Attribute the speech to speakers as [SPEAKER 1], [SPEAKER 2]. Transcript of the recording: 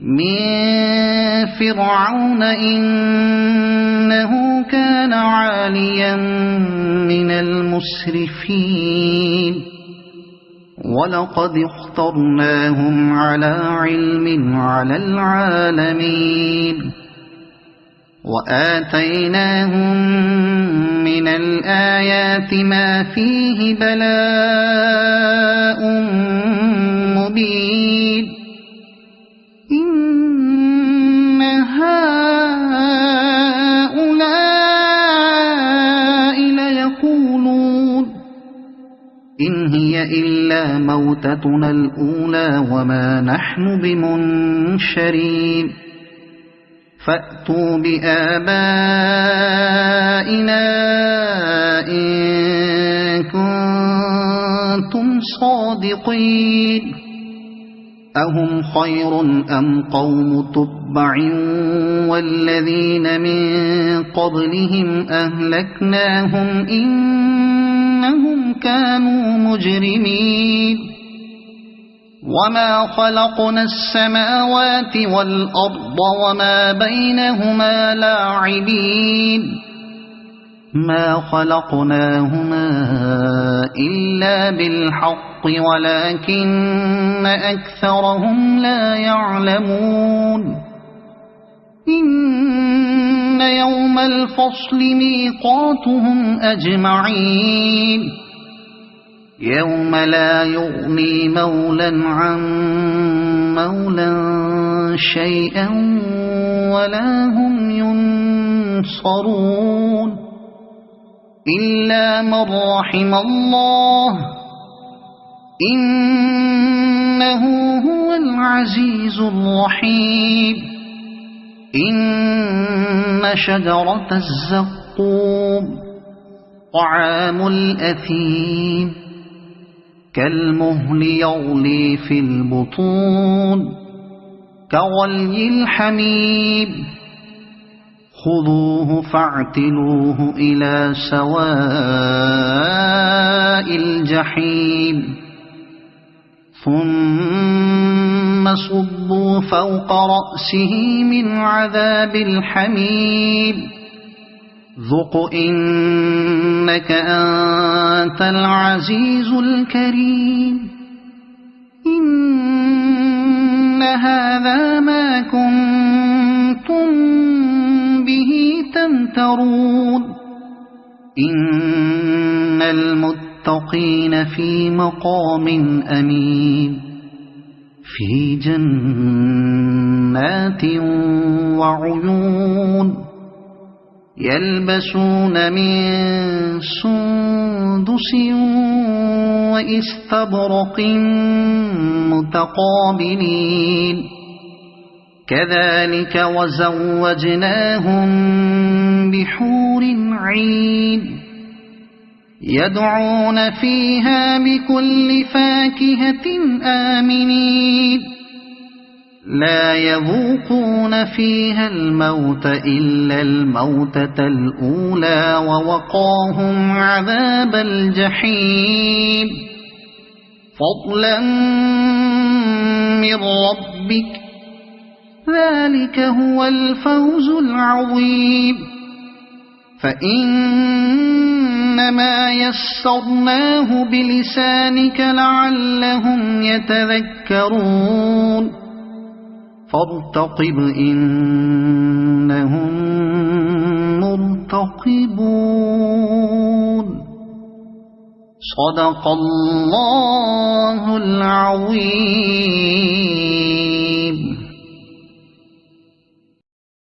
[SPEAKER 1] من فرعون إنه كان عاليا من المسرفين ولقد اخترناهم على علم على العالمين وآتيناهم من الآيات ما فيه بلاء مبين إن هؤلاء ليقولون إن هي إلا موتتنا الأولى وما نحن بمنشرين فأتوا بآبائنا إن كنتم صادقين أهم خير أم قوم تبع والذين من قبلهم أهلكناهم إنهم كانوا مجرمين وما خلقنا السماوات والأرض وما بينهما لاعبين ما خلقناهما إلا بالحق ولكن أكثرهم لا يعلمون إن يوم الفصل ميقاتهم أجمعين يوم لا يغني مولا عن مولا شيئا ولا هم ينصرون إلا من رحم الله إنه هو العزيز الرحيم إن شجرة الزقوم طعام الأثيم كالمهل يغلي في البطون كغلي الحميم خذوه فاعتلوه إلى سواء الجحيم ثم صبوا فوق رأسه من عذاب الحميم ذق إنك أنت العزيز الكريم إن هذا ما كنتم به تمترون إن المتقين في مقام أمين في جنات وعيون يلبسون من سندس وإستبرق متقابلين كذلك وزوجناهم بحور عين يدعون فيها بكل فاكهة آمنين لا يذوقون فيها الموت إلا الموتة الأولى ووقاهم عذاب الجحيم فضلا من ربك ذلك هو الفوز العظيم فإنما يسرناه بلسانك لعلهم يتذكرون فارتقب إنهم مرتقبون صدق الله العظيم.